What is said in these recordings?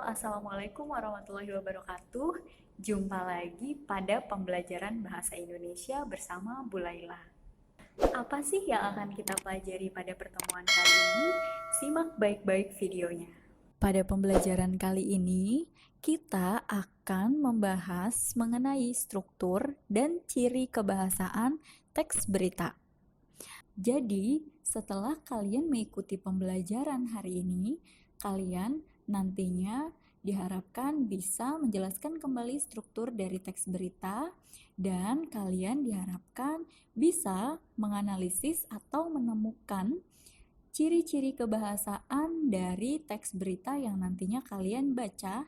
Assalamualaikum warahmatullahi wabarakatuh. Jumpa lagi pada pembelajaran Bahasa Indonesia bersama Bu Laila. Apa sih yang akan kita pelajari pada pertemuan kali ini? Simak baik-baik videonya. Pada pembelajaran kali ini, kita akan membahas mengenai struktur dan ciri kebahasaan teks berita. Jadi, setelah kalian mengikuti pembelajaran hari ini, kalian nantinya diharapkan bisa menjelaskan kembali struktur dari teks berita dan kalian diharapkan bisa menganalisis atau menemukan ciri-ciri kebahasaan dari teks berita yang nantinya kalian baca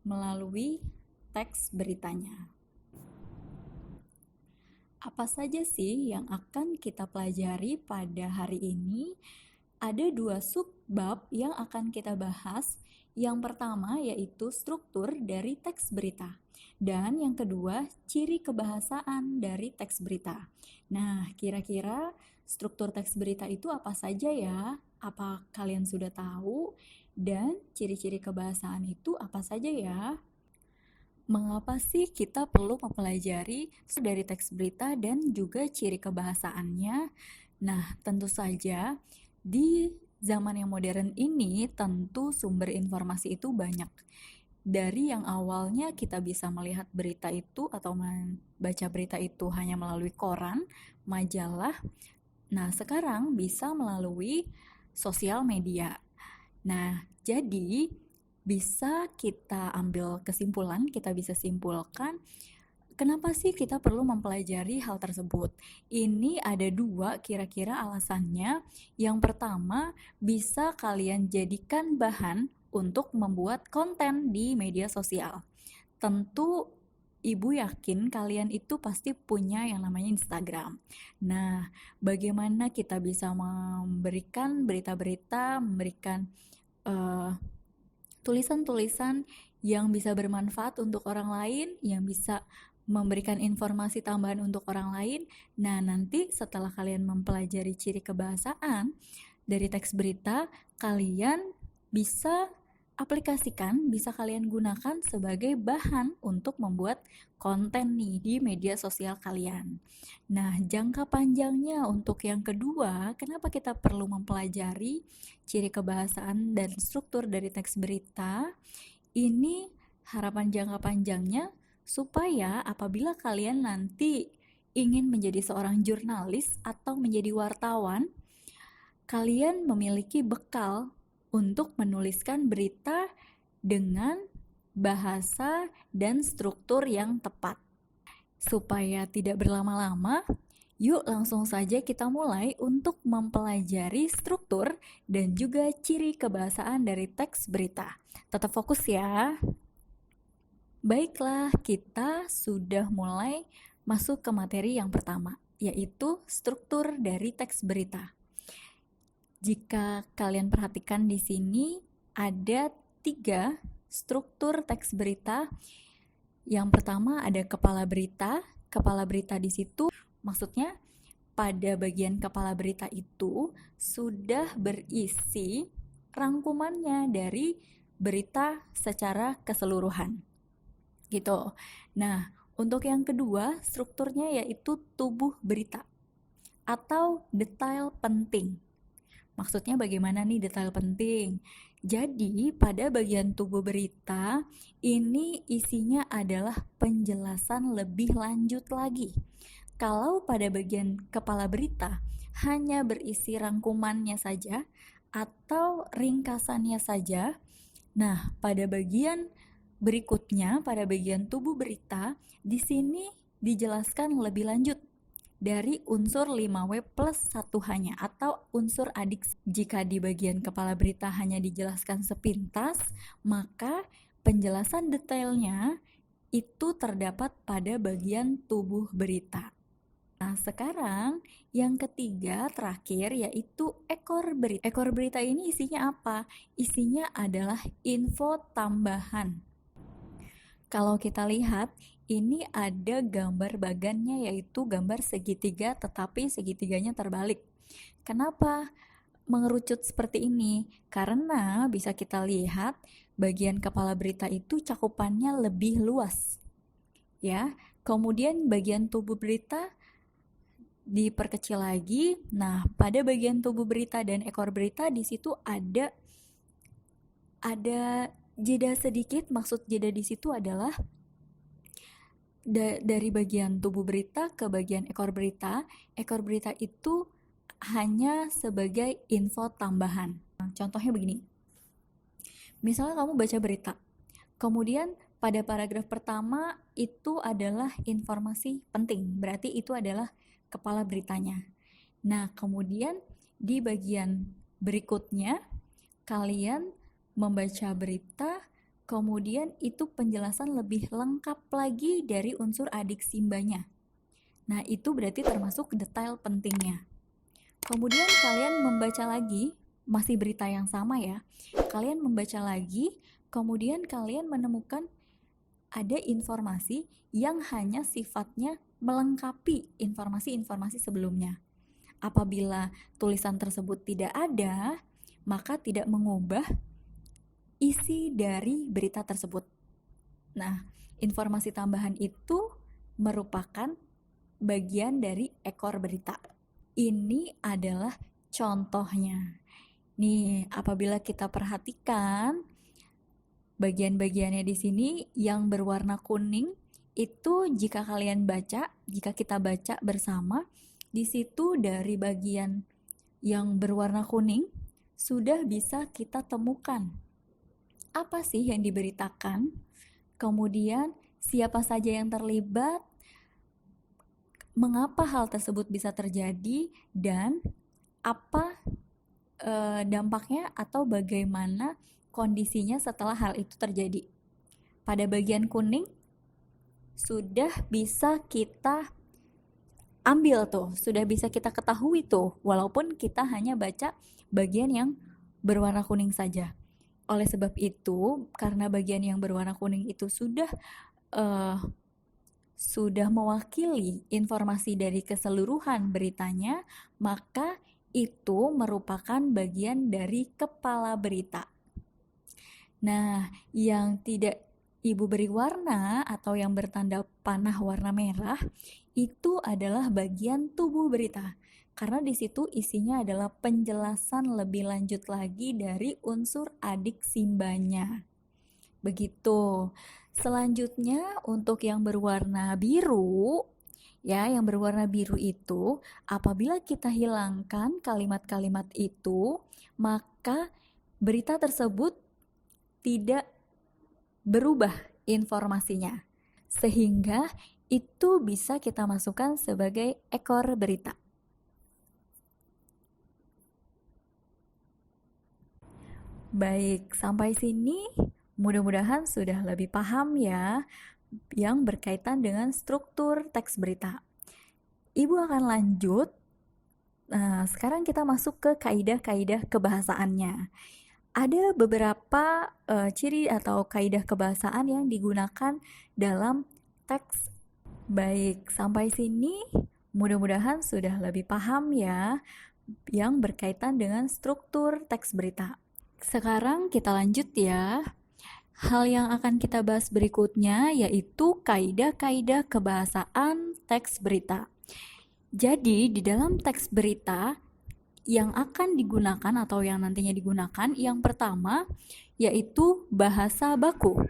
melalui teks beritanya. Apa saja sih yang akan kita pelajari pada hari ini? Ada 2 subbab yang akan kita bahas. Yang pertama yaitu struktur dari teks berita. Dan yang kedua, ciri kebahasaan dari teks berita. Nah, kira-kira struktur teks berita itu apa saja ya? Apa kalian sudah tahu? Dan ciri-ciri kebahasaan itu apa saja ya? Mengapa sih kita perlu mempelajari dari teks berita dan juga ciri kebahasaannya? Nah, tentu saja di zaman yang modern ini tentu sumber informasi itu banyak. Dari yang awalnya kita bisa melihat berita itu atau membaca berita itu hanya melalui koran, majalah. Nah, sekarang bisa melalui sosial media. Nah, jadi bisa kita ambil kesimpulan, kita bisa simpulkan kenapa sih kita perlu mempelajari hal tersebut. Ini ada 2 kira-kira alasannya. Yang pertama, bisa kalian jadikan bahan untuk membuat konten di media sosial. Tentu Ibu yakin kalian itu pasti punya yang namanya Instagram. Nah, bagaimana kita bisa memberikan berita-berita, memberikan tulisan-tulisan yang bisa bermanfaat untuk orang lain, yang bisa memberikan informasi tambahan untuk orang lain. Nah, nanti setelah kalian mempelajari ciri kebahasaan dari teks berita, kalian bisa aplikasikan, bisa kalian gunakan sebagai bahan untuk membuat konten nih di media sosial kalian. Nah, jangka panjangnya untuk yang kedua, kenapa kita perlu mempelajari ciri kebahasaan dan struktur dari teks berita? Ini harapan jangka panjangnya supaya apabila kalian nanti ingin menjadi seorang jurnalis atau menjadi wartawan, kalian memiliki bekal untuk menuliskan berita dengan bahasa dan struktur yang tepat. Supaya tidak berlama-lama, yuk langsung saja kita mulai untuk mempelajari struktur dan juga ciri kebahasaan dari teks berita. Tetap fokus ya. Baiklah, kita sudah mulai masuk ke materi yang pertama, yaitu struktur dari teks berita. Jika kalian perhatikan di sini ada 3 struktur teks berita. Yang pertama ada kepala berita. Kepala berita di situ maksudnya pada bagian kepala berita itu sudah berisi rangkumannya dari berita secara keseluruhan. Gitu. Nah, untuk yang kedua strukturnya yaitu tubuh berita atau detail penting. Maksudnya bagaimana nih detail penting? Jadi pada bagian tubuh berita ini isinya adalah penjelasan lebih lanjut lagi. Kalau pada bagian kepala berita hanya berisi rangkumannya saja atau ringkasannya saja, nah pada bagian berikutnya, pada bagian tubuh berita, di sini dijelaskan lebih lanjut dari unsur 5W plus 1 hanya atau unsur adik. Jika di bagian kepala berita hanya dijelaskan sepintas, maka penjelasan detailnya itu terdapat pada bagian tubuh berita. Nah, sekarang yang ketiga terakhir yaitu ekor berita. Ekor berita ini isinya apa? Isinya adalah info tambahan. Kalau kita lihat, ini ada gambar bagannya yaitu gambar segitiga tetapi segitiganya terbalik. Kenapa mengerucut seperti ini? Karena bisa kita lihat bagian kepala berita itu cakupannya lebih luas. Ya, kemudian bagian tubuh berita diperkecil lagi. Nah, pada bagian tubuh berita dan ekor berita di situ ada jeda sedikit. Maksud jeda di situ adalah dari bagian tubuh berita ke bagian ekor berita itu hanya sebagai info tambahan. Contohnya begini. Misalnya kamu baca berita, kemudian pada paragraf pertama itu adalah informasi penting, berarti itu adalah kepala beritanya. Nah, kemudian di bagian berikutnya kalian membaca berita, kemudian itu penjelasan lebih lengkap lagi dari unsur adik simbanya. Nah, itu berarti termasuk detail pentingnya. Kemudian kalian membaca lagi, masih berita yang sama ya. Kalian membaca lagi, kemudian kalian menemukan ada informasi yang hanya sifatnya melengkapi informasi-informasi sebelumnya. Apabila tulisan tersebut tidak ada, maka tidak mengubah isi dari berita tersebut. Nah, informasi tambahan itu merupakan bagian dari ekor berita. Ini adalah contohnya. Nih, apabila kita perhatikan bagian-bagiannya di sini yang berwarna kuning itu jika kita baca bersama, di situ dari bagian yang berwarna kuning sudah bisa kita temukan apa sih yang diberitakan, kemudian siapa saja yang terlibat, mengapa hal tersebut bisa terjadi, dan apa dampaknya atau bagaimana kondisinya setelah hal itu terjadi. Pada bagian kuning sudah bisa kita ambil tuh, sudah bisa kita ketahui tuh, walaupun kita hanya baca bagian yang berwarna kuning saja. Oleh sebab itu, karena bagian yang berwarna kuning itu sudah mewakili informasi dari keseluruhan beritanya, maka itu merupakan bagian dari kepala berita. Nah, yang tidak Ibu beri warna atau yang bertanda panah warna merah itu adalah bagian tubuh berita. Karena di situ isinya adalah penjelasan lebih lanjut lagi dari unsur adik simbanya. Begitu. Selanjutnya untuk yang berwarna biru, ya, yang berwarna biru itu apabila kita hilangkan kalimat-kalimat itu, maka berita tersebut tidak berubah informasinya. Sehingga itu bisa kita masukkan sebagai ekor berita. Baik, sampai sini mudah-mudahan sudah lebih paham ya yang berkaitan dengan struktur teks berita. Ibu akan lanjut. Nah, sekarang kita masuk ke kaidah-kaidah kebahasaannya. Ada beberapa ciri atau kaidah kebahasaan yang digunakan dalam teks. Baik, sampai sini mudah-mudahan sudah lebih paham ya yang berkaitan dengan struktur teks berita. Sekarang kita lanjut ya. Hal yang akan kita bahas berikutnya yaitu kaidah-kaidah kebahasaan teks berita. Jadi, di dalam teks berita yang akan digunakan atau yang nantinya digunakan, yang pertama yaitu bahasa baku.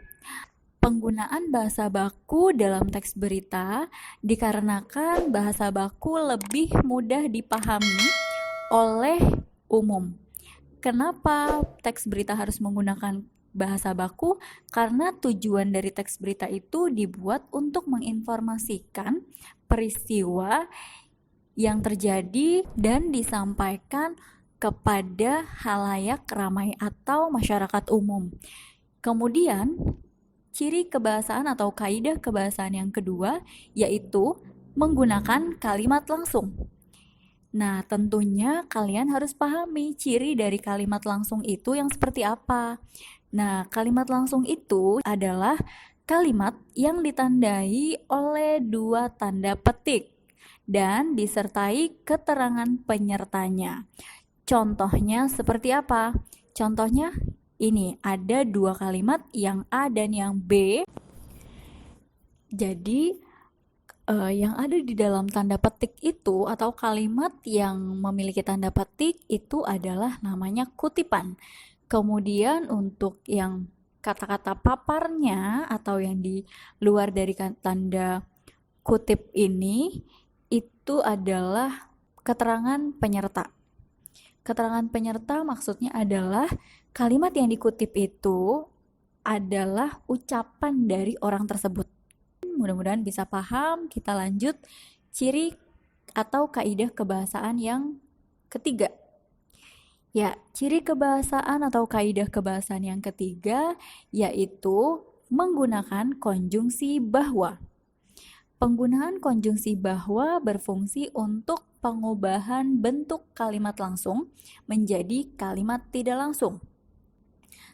Penggunaan bahasa baku dalam teks berita dikarenakan bahasa baku lebih mudah dipahami oleh umum. Kenapa teks berita harus menggunakan bahasa baku? Karena tujuan dari teks berita itu dibuat untuk menginformasikan peristiwa yang terjadi dan disampaikan kepada halayak ramai atau masyarakat umum. Kemudian, ciri kebahasaan atau kaidah kebahasaan yang kedua yaitu menggunakan kalimat langsung. Nah, tentunya kalian harus pahami ciri dari kalimat langsung itu yang seperti apa. Nah, kalimat langsung itu adalah kalimat yang ditandai oleh dua tanda petik dan disertai keterangan penyertanya. Contohnya seperti apa? Contohnya ini, ada dua kalimat yang A dan yang B. Jadi yang ada di dalam tanda petik itu atau kalimat yang memiliki tanda petik itu adalah namanya kutipan. Kemudian untuk yang kata-kata paparnya atau yang di luar dari tanda kutip ini itu adalah keterangan penyerta. Keterangan penyerta maksudnya adalah kalimat yang dikutip itu adalah ucapan dari orang tersebut. Mudah-mudahan bisa paham. Kita lanjut ciri atau kaidah kebahasaan yang ketiga. Ya, ciri kebahasaan atau kaidah kebahasaan yang ketiga yaitu menggunakan konjungsi bahwa. Penggunaan konjungsi bahwa berfungsi untuk pengubahan bentuk kalimat langsung menjadi kalimat tidak langsung.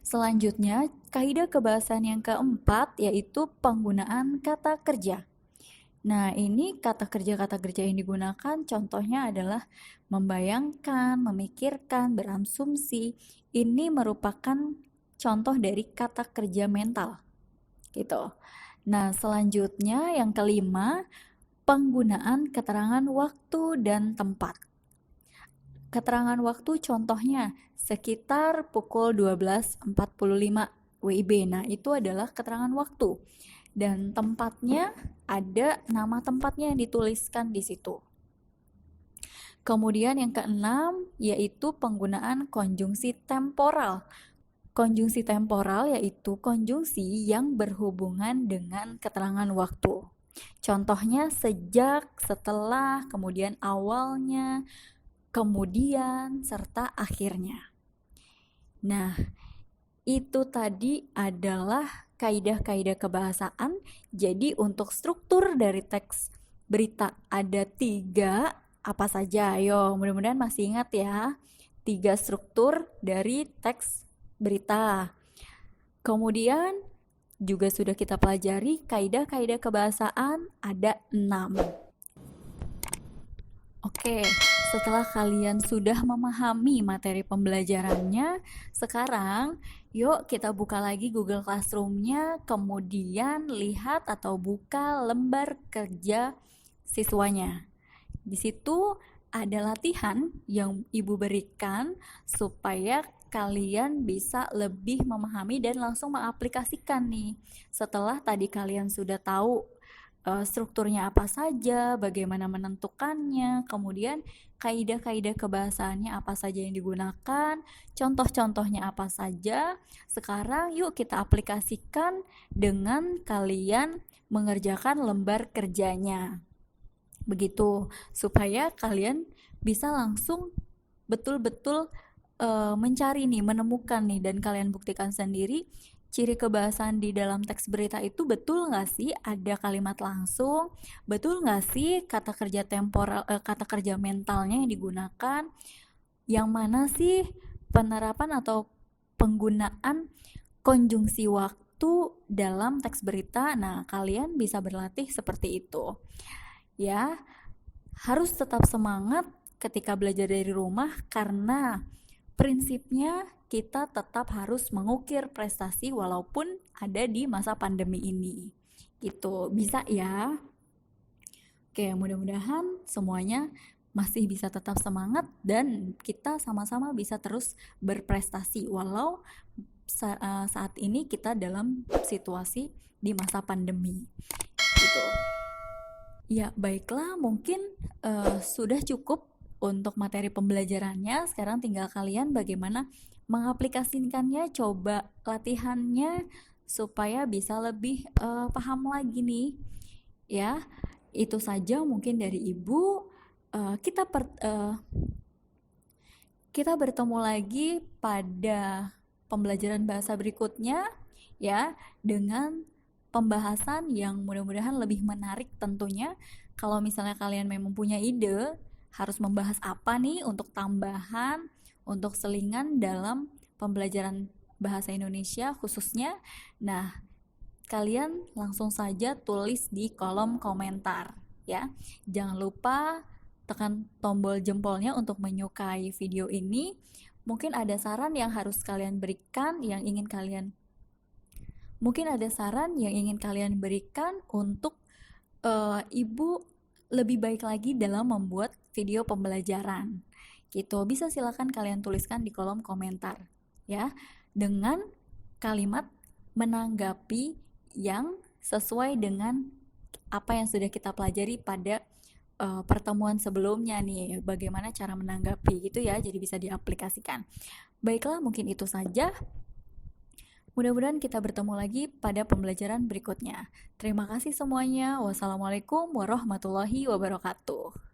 Selanjutnya, kaidah kebahasaan yang keempat yaitu penggunaan kata kerja. Nah, ini kata kerja yang digunakan contohnya adalah membayangkan, memikirkan, berasumsi. Ini merupakan contoh dari kata kerja mental. Gitu. Nah, selanjutnya yang kelima, penggunaan keterangan waktu dan tempat. Keterangan waktu contohnya sekitar pukul 12.45 WIB. Nah, itu adalah keterangan waktu. Dan tempatnya ada nama tempatnya yang dituliskan di situ. Kemudian yang keenam yaitu penggunaan konjungsi temporal. Konjungsi temporal yaitu konjungsi yang berhubungan dengan keterangan waktu. Contohnya sejak, setelah, kemudian awalnya, kemudian, serta akhirnya. Nah, itu tadi adalah kaidah-kaidah kebahasaan. Jadi untuk struktur dari teks berita ada 3, apa saja? Ayo, mudah-mudahan masih ingat ya. 3 struktur dari teks berita. Kemudian juga sudah kita pelajari kaidah-kaidah kebahasaan ada 6. Oke, setelah kalian sudah memahami materi pembelajarannya, sekarang yuk kita buka lagi Google Classroom-nya, kemudian lihat atau buka lembar kerja siswanya. Di situ ada latihan yang Ibu berikan supaya kalian bisa lebih memahami dan langsung mengaplikasikan nih. Setelah tadi kalian sudah tahu strukturnya apa saja, bagaimana menentukannya, kemudian kaidah-kaidah kebahasaannya apa saja yang digunakan, contoh-contohnya apa saja. Sekarang yuk kita aplikasikan dengan kalian mengerjakan lembar kerjanya. Begitu, supaya kalian bisa langsung betul-betul mencari nih, menemukan nih, dan kalian buktikan sendiri ciri kebahasaan di dalam teks berita itu betul nggak sih ada kalimat langsung, betul nggak sih kata kerja temporal, kata kerja mentalnya yang digunakan, yang mana sih penerapan atau penggunaan konjungsi waktu dalam teks berita. Nah, kalian bisa berlatih seperti itu. Ya, harus tetap semangat ketika belajar dari rumah karena prinsipnya kita tetap harus mengukir prestasi walaupun ada di masa pandemi ini. Gitu, bisa ya? Oke, mudah-mudahan semuanya masih bisa tetap semangat dan kita sama-sama bisa terus berprestasi walau saat ini kita dalam situasi di masa pandemi. Gitu. Ya, baiklah, mungkin sudah cukup untuk materi pembelajarannya. Sekarang tinggal kalian bagaimana mengaplikasikannya, coba latihannya supaya bisa lebih paham lagi nih. Ya, itu saja mungkin dari Ibu. Kita bertemu lagi pada pembelajaran bahasa berikutnya ya, dengan pembahasan yang mudah-mudahan lebih menarik tentunya. Kalau misalnya kalian memang punya ide harus membahas apa nih untuk tambahan, untuk selingan dalam pembelajaran bahasa Indonesia khususnya, nah kalian langsung saja tulis di kolom komentar ya. Jangan lupa tekan tombol jempolnya untuk menyukai video ini. Mungkin ada saran yang harus kalian berikan, mungkin ada saran yang ingin kalian berikan untuk ibu lebih baik lagi dalam membuat video pembelajaran. Gitu, bisa silakan kalian tuliskan di kolom komentar ya, dengan kalimat menanggapi yang sesuai dengan apa yang sudah kita pelajari pada pertemuan sebelumnya nih, bagaimana cara menanggapi gitu ya, jadi bisa diaplikasikan. Baiklah, mungkin itu saja. Mudah-mudahan kita bertemu lagi pada pembelajaran berikutnya. Terima kasih semuanya. Wassalamualaikum warahmatullahi wabarakatuh.